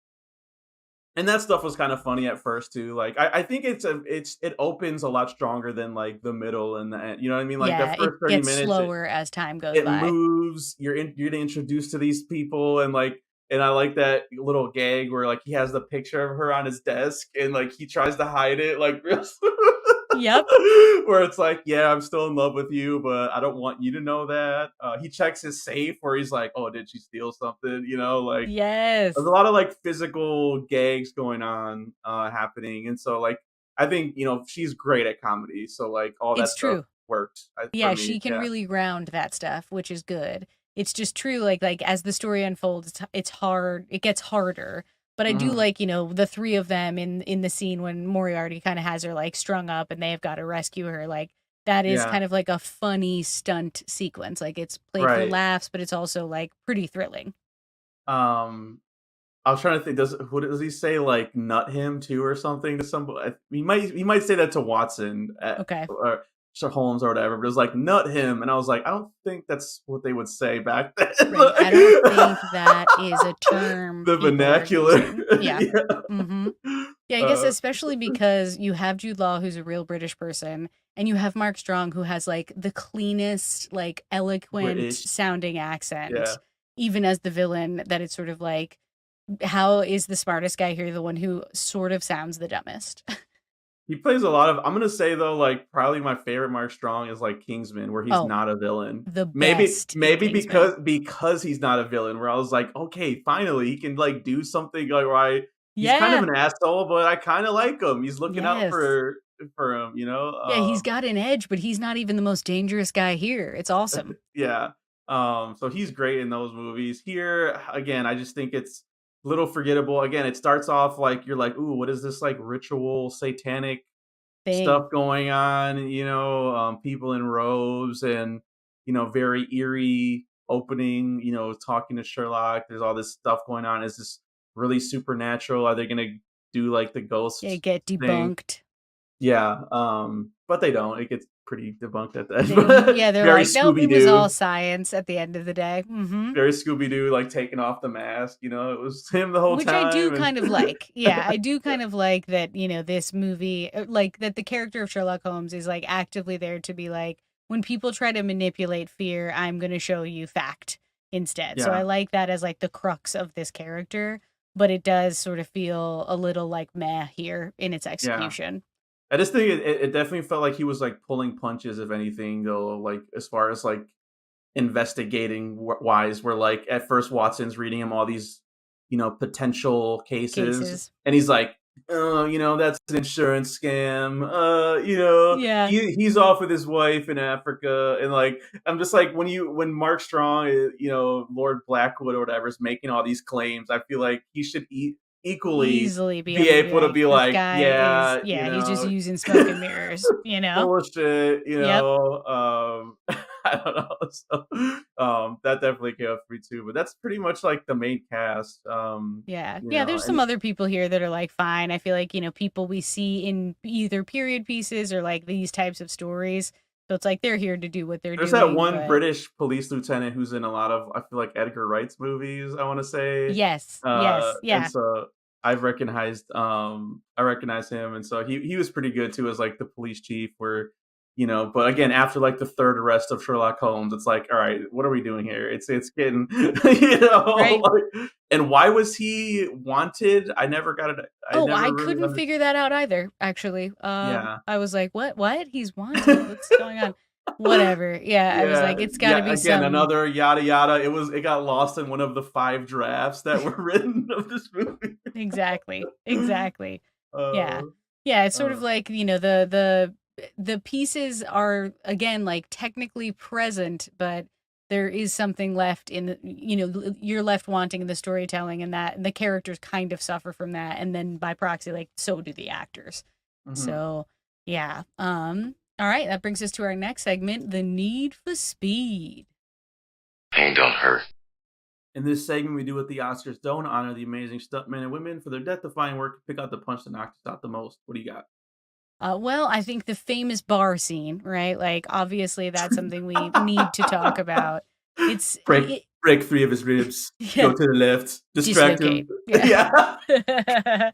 And that stuff was kind of funny at first too. Like I think it opens a lot stronger than like the middle and the end. You know what I mean? Like the Yeah, it first 30 gets minutes slower as time goes it by. moves, you're introduced to these people and I like that little gag where like he has the picture of her on his desk and like he tries to hide it like real Yep. where it's like, yeah, I'm still in love with you, but I don't want you to know that. He checks his safe where he's like, oh, did she steal something? Like there's a Yes. lot of like physical gags going on happening. And so like I think, she's great at comedy. So like all that It's stuff true. worked for Yeah, me. she can Yeah. really ground that stuff, which is good. It's just true, like, as the story unfolds, it's hard it gets harder, but I do Mhm. like, the 3 of them in the scene when Moriarty kinda has her, like, strung up and they have gotta rescue her, like, that is Yeah. kind of like a funny stunt sequence, like, it's played for Right. laughs, but it's also, like, pretty thrilling. Um I was trying to think what does he say like nut him too or something to somebody? He might say that to Watson Okay. or Sir Holmes or whatever, but it was like nut him and I was like I don't think that's what they would say back then. Right, I don't think that is a term The people are vernacular. using. Yeah. Mhm. Yeah. Yeah, I guess Uh, especially because you have Jude Law, who's a real British person, and you have Mark Strong, who has like the cleanest, like eloquent British. sounding Yeah. accent, even as the villain, that it's sort of like, how is the smartest guy here the one who sort of sounds the dumbest? He plays a lot of I'm gonna say though, like probably my favorite Mark Strong is like Kingsman, where he's Oh, not a villain. the Maybe best in maybe Kingsman. because he's not a villain, where I was like, okay, finally he can like do something like where he's kind of Yeah. an asshole, but I kind of like him. He's looking out Yes. for him, Yeah, he's got an edge, but he's not even the most dangerous guy here. It's awesome. Yeah. So he's great in those movies. Here, again, I just think it's a little forgettable. Again, it starts off like you're like, ooh, what is this like ritual satanic Thing. stuff going on? People in robes and very eerie opening. Talking to Sherlock. There's all this stuff going on. Is this really supernatural? Are they gonna do like the Yeah, ghost get thing? debunked. Yeah. but they don't. It gets pretty debunked at that. They're Very like, nope, it was Scooby-Doo. all science at the end of the day. Very Scooby-Doo, like taking off the mask. You know, it was him the whole Which time. I do and- kind of like. Yeah, I do kind of like that, you know, this movie, like that the character of Sherlock Holmes is like actively there to be like, when people try to manipulate fear, I'm going to show you fact instead. So Yeah. I like that as like the crux of this character, but it does sort of feel a little like meh here in its execution. I just think it definitely felt like he was like pulling punches, if anything, though. Like as far as like investigating wise, where like at first Watson's reading him all these, you know, potential cases. And he's like, oh, you know, that's an insurance scam. You know, Yeah. he's off with his wife in Africa, and like I'm just like when Mark Strong, you know, Lord Blackwood or whatever is making all these claims, I feel like he should equally Easily be able to be "This like, guy yeah, is, you he's just know, using smoke and mirrors, you know? bullshit, you Yep. know. I don't know. So, that definitely came up for me too. But that's pretty much like the main cast. Yeah. You Yeah, know, there's some other people here that are like fine. I feel like, you know, people we see in either period pieces or like these types of stories. So it's like they're here to do what they're there's doing. that one but- British police lieutenant who's in a lot of, I feel like, Edgar Wright's movies, I want to say. Yes. Yes. Yeah. And so I recognize him, and so he was pretty good too as like the police chief, where, you know, but again, after like the third arrest of Sherlock Holmes, it's like, all right, what are we doing here? It's getting, you know, Right. like, and why was he wanted? I never got it. I really couldn't understood. figure that out either, actually. Yeah. I was like, what? He's wanted. What's going on? Whatever. Yeah, I was like, it's got to be again, some. another yada yada. It got lost in one of the 5 drafts that were written of this movie. Exactly. Yeah. Uh, Yeah, it's sort of like, you know, the pieces are again like technically present, but there is something left in the, you know, you're left wanting in the storytelling, and that and the characters kind of suffer from that, and then by proxy, like so do the actors. mhm. So yeah. All right, that brings us to our next segment, the need for speed. Pain don't hurt. In this segment, we do what the Oscars don't: honor the amazing stuntmen and women for their death-defying work, pick out the punch that knocked us out the most. What do you got? Well, I think the famous bar scene, right? Like, obviously, that's something we need to talk about. It's Break 3 of his ribs. Yeah. Go to the left. Distract him. Dislocate. Yeah.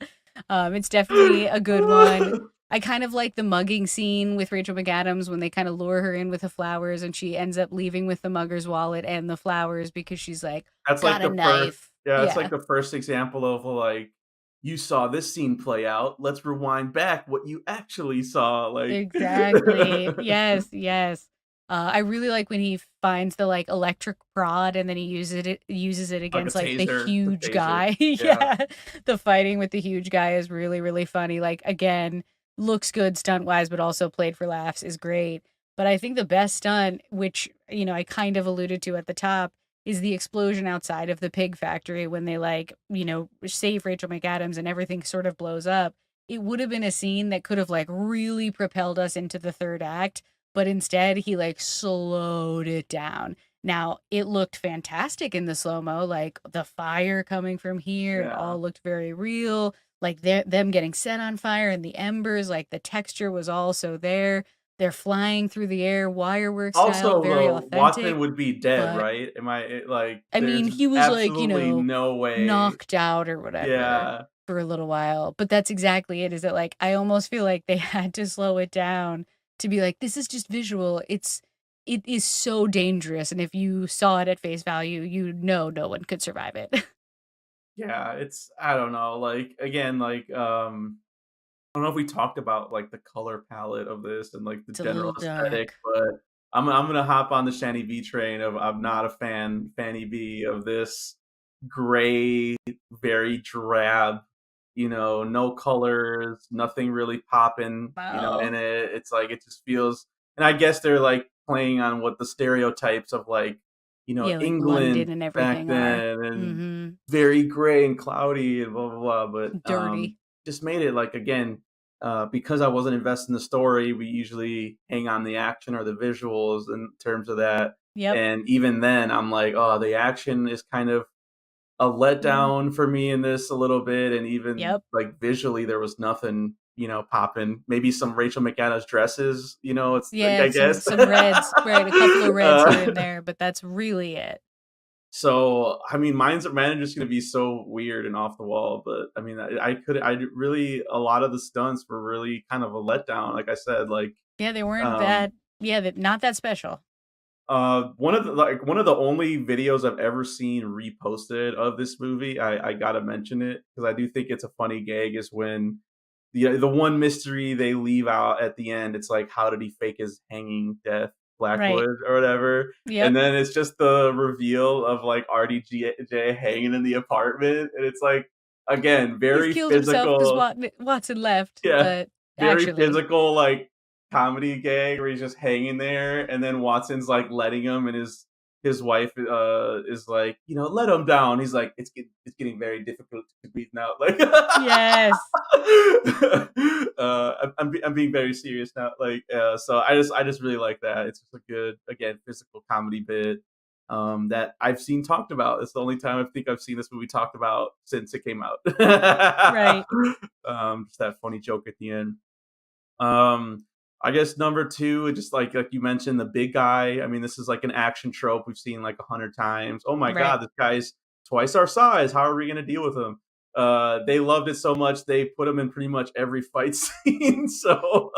It's definitely a good one. I kind of like the mugging scene with Rachel McAdams when they kind of lure her in with the flowers, and she ends up leaving with the mugger's wallet and the flowers because she's like, That's got like a the knife. first. Yeah, it's like the first example of like, you saw this scene play out. Let's rewind back what you actually saw. Like Exactly. Yes. I really like when he finds the like electric prod and then he uses it against like the taser, the huge taser. guy. Yeah. The fighting with the huge guy is really, really funny. Like, again, looks good stunt wise, but also played for laughs, is great. But I think the best stunt, which, you know, I kind of alluded to at the top, is the explosion outside of the pig factory when they like, you know, save Rachel McAdams and everything sort of blows up. It would have been a scene that could have like really propelled us into the third act, but instead he like slowed it down. Now, it looked fantastic in the slow-mo, like the fire coming from here, it Yeah. all looked very real, like them getting set on fire and the embers, like the texture was also there. They're flying through the air, wirework style, also, very though, authentic. Watson would be dead, but- right? Like? I mean, there's he was like, you absolutely know, no way. knocked out or whatever Yeah. for a little while. But that's exactly it. Is that like I almost feel like they had to slow it down to be like, this is just visual. It is so dangerous, and if you saw it at face value, you know no one could survive it. Yeah, it's, I don't know. Like, again, like I don't know if we talked about like the color palette of this and like the It's a general little aesthetic, but I'm gonna hop on the Shani B train of I'm not a Fanny B of this gray, very drab, you know, no colors, nothing really popping, you know, Wow. in it. It's like it just feels, and I guess they're like playing on what the stereotypes of like, you know, Yeah, like England London and back everything are. then, and Mm-hmm. very gray and cloudy and blah blah blah. But Dirty. just made it like, again, because I wasn't invested in the story, we usually hang on the action or the visuals in terms of that. Yep. And even then, I'm like, oh, the action is kind of a letdown for me in this a little bit, and even Yep. like visually, there was nothing, popping. Maybe some Rachel McAdams dresses, it's Yeah, I guess. some reds, right? A couple of reds here Uh, and there, but that's really it. So, I mean, mine are just gonna be so weird and off the wall, but I mean, I really a lot of the stunts were really kind of a letdown. Like I said, like Yeah, they weren't um, that. Yeah, not that special. one of the only videos I've ever seen reposted of this movie, I gotta mention it because I do think it's a funny gag. Is when the one mystery they leave out at the end. It's like, how did he fake his hanging death, Right. Blackwood or whatever? And Yep. then it's just the reveal of like RDJ hanging in the apartment, and it's like again He's very killed himself because physical. Watson left, Yeah, but very actually, physical, like, comedy gag where he's just hanging there, and then Watson's, like, letting him, and his wife, is like, "Let him down." He's like, "It's getting very difficult to breathe now." Like, yes. I'm being very serious now. Like, so I just really like that. It's just a good, again, physical comedy bit, that I've seen talked about. It's the only time I think I've seen this movie talked about since it came out. Right. Just that funny joke at the end. Um, I guess number two, just like you mentioned, the big guy. I mean, this is like an action trope we've seen like 100 times. Oh my Right. god, this guy's twice our size. How are we gonna deal with him? They loved it so much they put him in pretty much every fight scene. So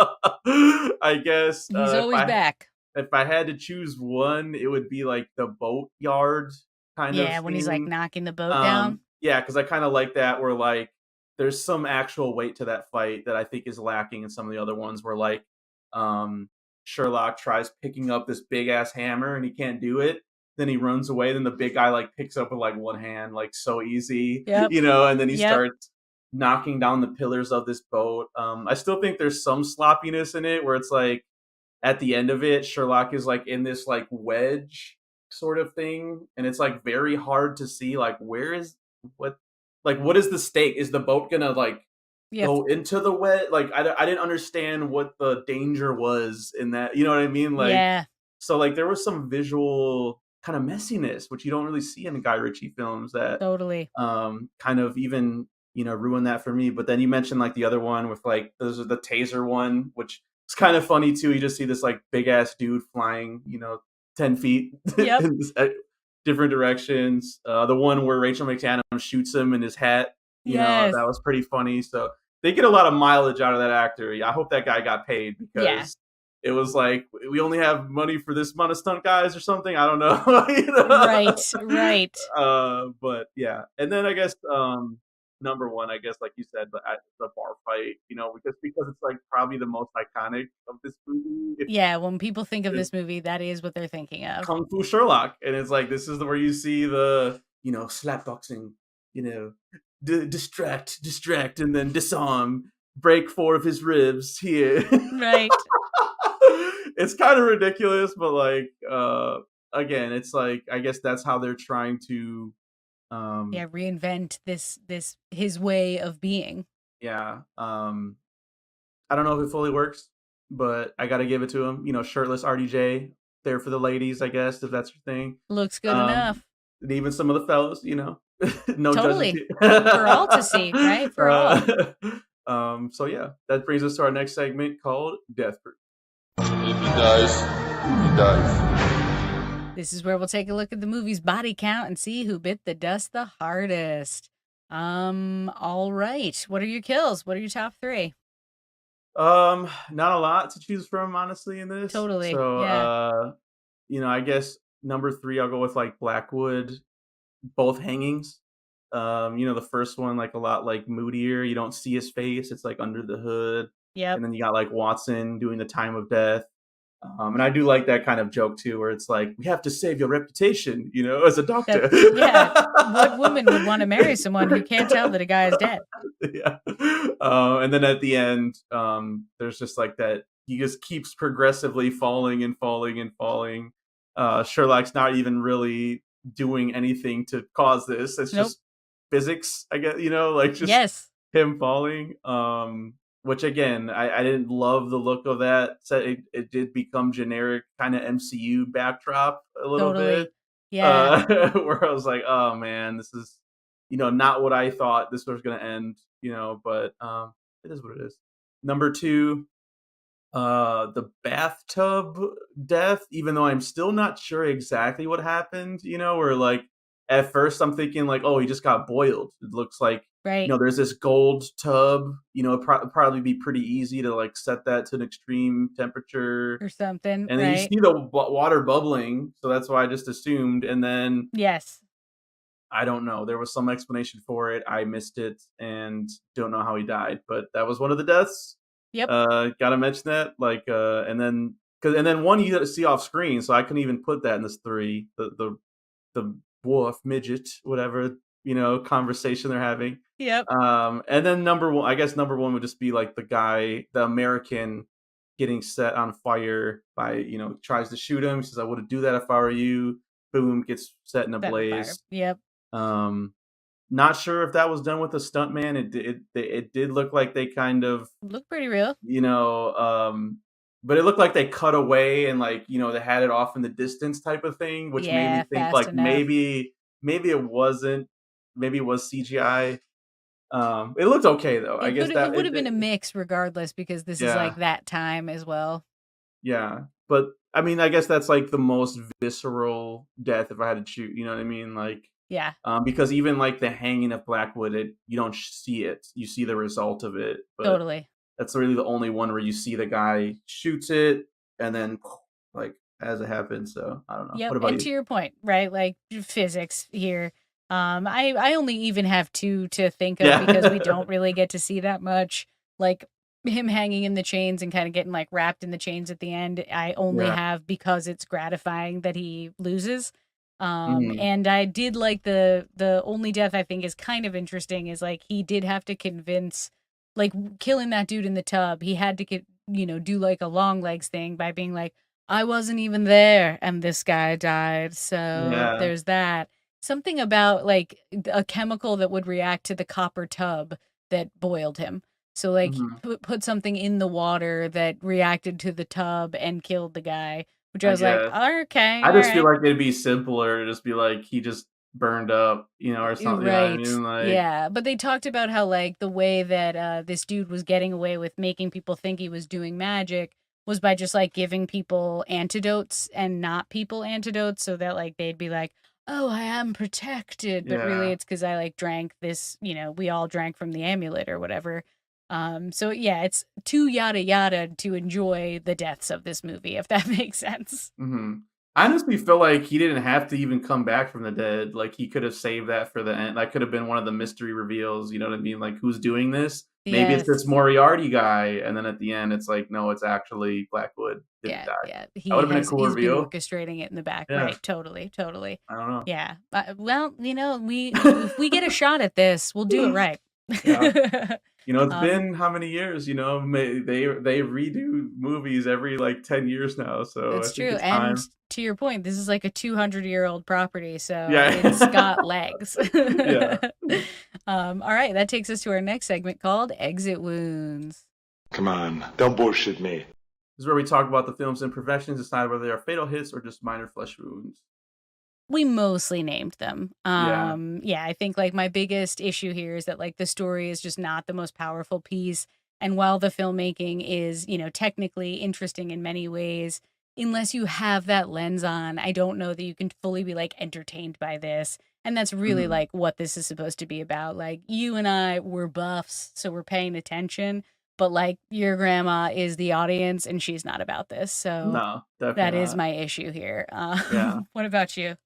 I guess He's always back. if I had to choose one, it would be like the boat yard kind of Yeah, when he's like scene. knocking the boat down. Yeah, because I kind of like that where like there's some actual weight to that fight that I think is lacking in some of the other ones where like um Sherlock tries picking up this big ass hammer and he can't do it. Then he runs away. Then the big guy like picks up with like one hand, like so easy, Yep. and then he Yep. starts knocking down the pillars of this boat. I still think there's some sloppiness in it where it's like at the end of it, Sherlock is like in this like wedge sort of thing, and it's like very hard to see like what what is the stake? Is the boat gonna like Yeah. go into the wet? Like I didn't understand what the danger was in that. You know what I mean? Like Yeah. so like there was some visual kind of messiness which you don't really see in the Guy Ritchie films that Totally. kind of even ruin that for me. But then you mentioned like the other one with like those are the taser one, which is kind of funny too. You just see this like big ass dude flying 10 feet Yep. in different directions. The one where Rachel McAdams shoots him in his hat, Yes. that was pretty funny. So they get a lot of mileage out of that actor. I hope that guy got paid because Yeah. it was like we only have money for this amount of stunt guys or something. I don't know. Right. Right. But yeah, and then I guess number one, I guess like you said, the bar fight, because it's like probably the most iconic of this movie. Yeah, when people think of It's this movie, that is what they're thinking of. Kung Fu Sherlock, and it's like this is where you see the slap boxing, distract, and then disarm, break 4 of his ribs here. Right. It's kind of ridiculous, but like again, it's like I guess that's how they're trying to Yeah, reinvent this his way of being. yeah. I don't know if it fully works, but I gotta give it to him. Shirtless RDJ there for the ladies, I guess, if that's your thing. Looks good Um, enough. and even some of the fellas, no Totally. judgment. For all to see, right? For all. So yeah, that brings us to our next segment called Death Proof. If he dies, he dies. This is where we'll take a look at the movie's body count and see who bit the dust the hardest. All right. What are your kills? What are your top 3? Not a lot to choose from, honestly, in this. Totally. So, Yeah. I guess number 3, I'll go with like Blackwood, both hangings. The first one like a lot like moodier. You don't see his face; it's like under the hood. Yep. And then you got like Watson doing the time of death. And I do like that kind of joke too, where it's like, we have to save your reputation, as a doctor. Yeah. What woman would want to marry someone who can't tell that a guy is dead? Yeah. And then at the end, there's just like that. He just keeps progressively falling and falling and falling. Sherlock's not even really doing anything to cause this. It's Nope. just physics, I guess, like just Yes. him falling. Which again, I didn't love the look of that. So it did become generic kind of MCU backdrop a little Totally. bit. Yeah. Where I was like, oh man, this is, not what I thought this was gonna end, but it is what it is. Number two, the bathtub death, even though I'm still not sure exactly what happened, where like at first I'm thinking like, oh, he just got boiled. It looks like, Right. there's this gold tub, it'd probably be pretty easy to like set that to an extreme temperature. Or something, And then you right? see the water bubbling. So that's why I just assumed. And then Yes. I don't know. There was some explanation for it. I missed it and don't know how he died, but that was one of the deaths. Yep. Gotta mention that. Like, and then one you see off screen, so I couldn't even put that in this three. The dwarf midget, whatever conversation they're having. Yep. And then number one, I guess number one would just be like the American getting set on fire by tries to shoot him. He says, "I wouldn't do that if I were you." Boom, gets set in a Set on fire. blaze. Yep. Not sure if that was done with a stuntman. It did look like they kind of, Look pretty real. but it looked like they cut away and like they had it off in the distance type of thing, which made me Yeah, think fast like enough. maybe it wasn't, maybe it was CGI. It looked okay though. I guess that it would have been a mix regardless because this is Yeah. like that time as well. Yeah, but I mean, I guess that's like the most visceral death if I had to choose. You know what I mean? Like, Yeah. because even like the hanging of Blackwood, you don't see it. You see the result of it. But Totally. that's really the only one where you see the guy shoots it and then like as it happens. So I don't know. Yep. What about And to you? your point, right? Like physics here. I only even have two to think of Yeah. because we don't really get to see that much. Like him hanging in the chains and kind of getting like wrapped in the chains at the end. I only Yeah. have because it's gratifying that he loses. Mhm. And I did like the only death I think is kind of interesting is like he did have to convince, like killing that dude in the tub. He had to get do like a long legs thing by being like, I wasn't even there and this guy died. So Yeah. there's that. Something about like a chemical that would react to the copper tub that boiled him. So like Mhm. put something in the water that reacted to the tub and killed the guy, which I I was like, guess. okay, I all just feel right. like it'd be simpler to just be like he just burned up, or something. You know what I Right. mean? Like, Yeah. But they talked about how like the way that this dude was getting away with making people think he was doing magic was by just like giving people antidotes and not people antidotes so that like they'd be like, oh, I am protected. But really yeah. it's because I like drank this, we all drank from the amulet or whatever. So yeah, it's too yada yada to enjoy the deaths of this movie, if that makes sense. Hmm. I honestly feel like he didn't have to even come back from the dead. Like he could have saved that for the end. That could have been one of the mystery reveals. You know what I mean? Like who's doing this? Maybe it's this Yes. Moriarty guy, and then at the end, it's like, no, it's actually Blackwood didn't Yeah, die. yeah. That would have been a cool He's been reveal. orchestrating it in the back. Yeah, Right. Totally. Totally. I don't know. Yeah. Well, we if we get a shot at this, we'll do it right. Yeah, it's um, been how many years? They redo movies every like 10 years now, so I that's think true. it's And time. to your point, this is like a 200-year-old property, so it's Yeah, got legs. yeah. All right, that takes us to our next segment called Exit Wounds. Come on, don't bullshit me. This is where we talk about the film's imperfections, decide whether they are fatal hits or just minor flesh wounds. We mostly named them. Yeah. Yeah, I think like my biggest issue here is that like the story is just not the most powerful piece. And while the filmmaking is, technically interesting in many ways, unless you have that lens on, I don't know that you can fully be like entertained by this. And that's really Mhm. like what this is supposed to be about. Like you and I were buffs, so we're paying attention. But like your grandma is the audience and she's not about this. So No, that definitely is not. my issue here. Yeah. What about you?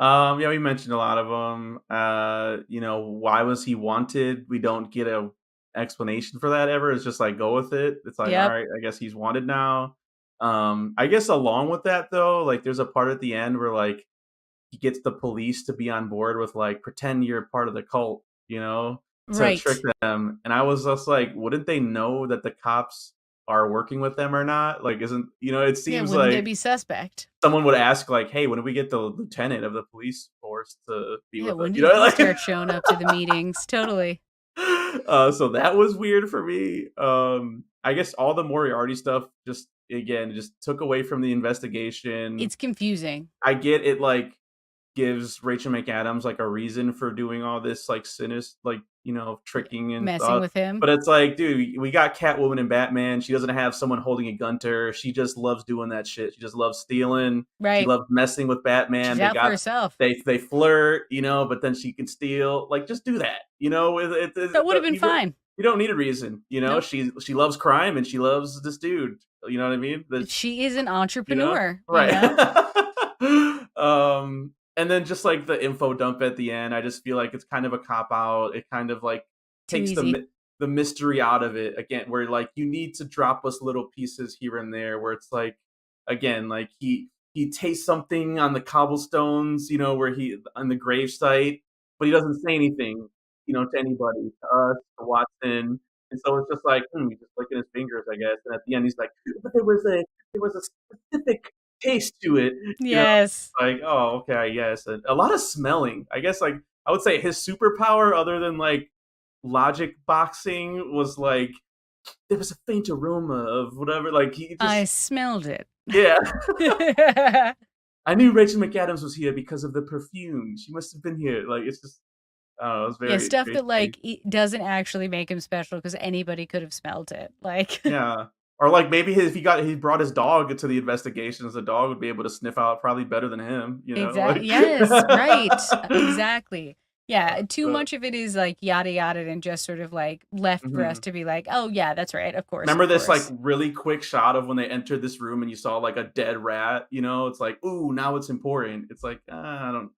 Yeah, we mentioned a lot of them. Why was he wanted? We don't get a explanation for that ever. It's just like go with it. It's like, all Yep. right, I guess he's wanted now. I guess along with that though, like there's a part at the end where like he gets the police to be on board with like pretend you're part of the cult, to trick Right. them. And I was just like, wouldn't they know that the cops are working with them or not? Like, isn't it Yeah, seems wouldn't they like be suspect? someone would ask like, "Hey, when do we get the lieutenant of the police force to be Yeah, with us?" when You did know, he like. start showing up to the meetings? Totally. So that was weird for me. I guess all the Moriarty stuff just took away from the investigation. It's confusing. I get it, like gives Rachel McAdams like a reason for doing all this like sinister, like tricking and Messing stuff. with him. But it's like, dude, we got Catwoman and Batman. She doesn't have someone holding a gun to her. She just loves doing that shit. She just loves stealing. She Right. loves messing with Batman. She's out for herself. They flirt, but then she can steal. Like, just do that. That would have been fine. You don't need a reason. Nope. She loves crime and she loves this dude. You know what I mean? She is an entrepreneur. Right. And then just like the info dump at the end, I just feel like it's kind of a cop out. It kind of like takes the mystery out of it again, where like you need to drop us little pieces here and there where it's like, again, like he tastes something on the cobblestones, where he on the grave site, but he doesn't say anything, to anybody, to us, to Watson. And so it's just like, he's just licking his fingers, I guess. And at the end, he's like, but there was a specific taste to it. Yes. Like, oh, okay, yes. And a lot of smelling. I guess, like, I would say his superpower, other than like logic boxing, was like there was a faint aroma of whatever. Like I smelled it. Yeah. I knew Rachel McAdams was here because of the perfume. She must have been here. Like, it's just, I don't know. It's very stuff that like doesn't actually make him special because anybody could have smelled it. Like, yeah. Or like maybe if he brought his dog to the investigations, the dog would be able to sniff out probably better than him. Exactly. Like... Yes. Right. Exactly. Yeah. Too much of it is like yada yada and just sort of like left for us to be like, oh yeah, that's right. Of course. Remember this like really quick shot of when they entered this room and you saw like a dead rat. It's like, ooh, now it's important. It's like I don't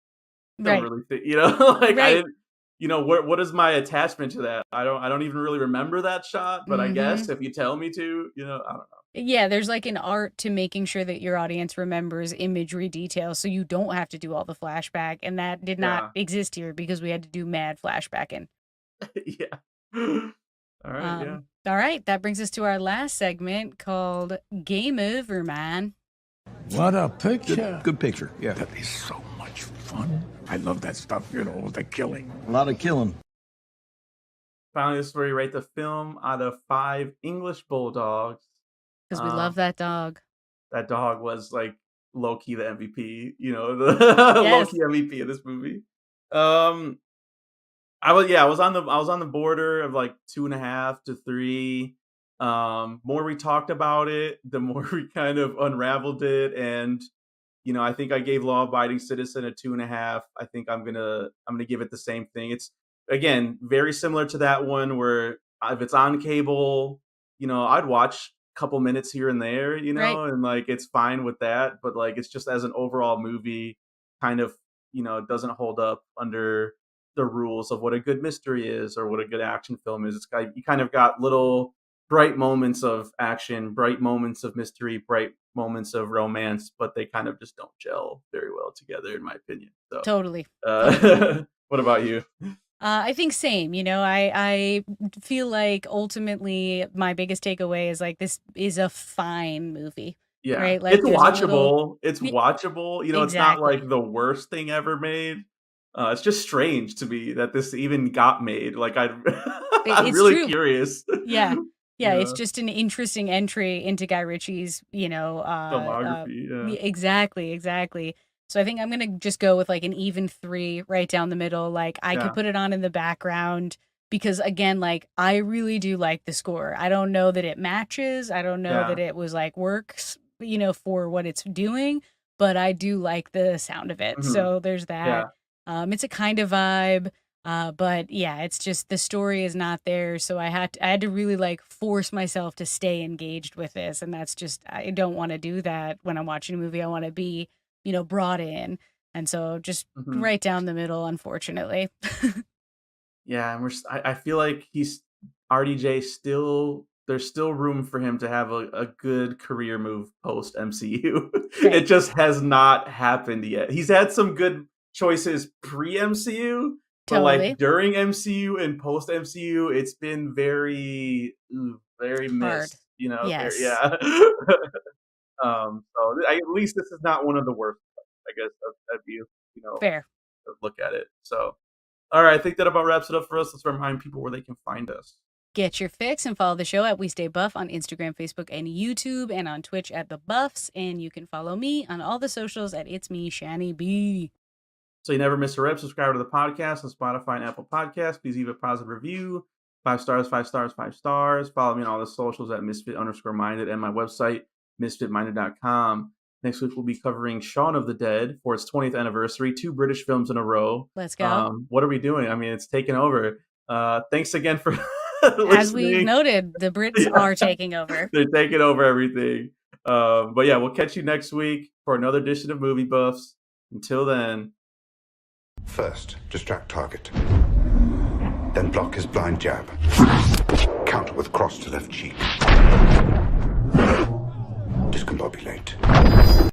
really think. Like I didn't. What is my attachment to that? I don't even really remember that shot, but I guess if you tell me to, I don't know. Yeah, there's like an art to making sure that your audience remembers imagery details so you don't have to do all the flashback, and that did not exist here because we had to do mad flashbacking. Yeah. All right, yeah. All right, that brings us to our last segment called Game Over, Man. What a picture. Good picture, yeah. That is so much fun. I love that stuff, the killing. A lot of killing. Finally, this is where you rate the film out of 5 English bulldogs. Because we love that dog. That dog was like low-key the MVP, the low-key MVP of this movie. I was on the border of like 2.5 to 3. More we talked about it, the more we kind of unraveled it, and I think I gave Law Abiding Citizen a 2.5. I think I'm gonna give it the same thing. It's again very similar to that one where if it's on cable, I'd watch a couple minutes here and there, and like it's fine with that. But like it's just as an overall movie, kind of it doesn't hold up under the rules of what a good mystery is or what a good action film is. You kind of got little bright moments of action, bright moments of mystery, bright moments of romance, but they kind of just don't gel very well together, in my opinion. So, Totally. What about you? I think same. I feel like ultimately my biggest takeaway is like this is a fine movie. Yeah, right? Like, it's watchable. It's watchable. Exactly. It's not like the worst thing ever made. It's just strange to me that this even got made. Like I'm really curious. Yeah. Yeah, it's just an interesting entry into Guy Ritchie's, filmography. Exactly. So I think I'm gonna just go with like an even 3 right down the middle. Like I could put it on in the background because again, like I really do like the score. I don't know that it matches. I don't know that it was like works, for what it's doing, but I do like the sound of it. So there's that. It's a kind of vibe. But yeah, it's just the story is not there, so I had to really like force myself to stay engaged with this, and that's just I don't want to do that when I'm watching a movie. I want to be, brought in, and so just right down the middle, unfortunately. Yeah, and I feel like RDJ still. There's still room for him to have a good career move post MCU. Right. It just has not happened yet. He's had some good choices pre MCU. But like during MCU and post MCU, it's been very missed, Yes. So at least this is not one of the worst. I guess that'd be fair. Look at it. So, all right, I think that about wraps it up for us. Let's remind people where they can find us. Get your fix and follow the show at We Stay Buff on Instagram, Facebook, and YouTube, and on Twitch at The Buffs. And you can follow me on all the socials at It's Me, Shani B. So you never miss a rep. Subscribe to the podcast on Spotify and Apple Podcasts. Please leave a positive review. 5 stars, 5 stars, 5 stars. Follow me on all the socials at misfit_minded and my website, misfitminded.com. Next week, we'll be covering Shaun of the Dead for its 20th anniversary. 2 British films in a row. Let's go. What are we doing? I mean, it's taken over. Thanks again for As we noted, the Brits are taking over. They're taking over everything. But yeah, we'll catch you next week for another edition of Movie Buffs. Until then. First, distract target. Then block his blind jab. Counter with cross to left cheek. Discombobulate.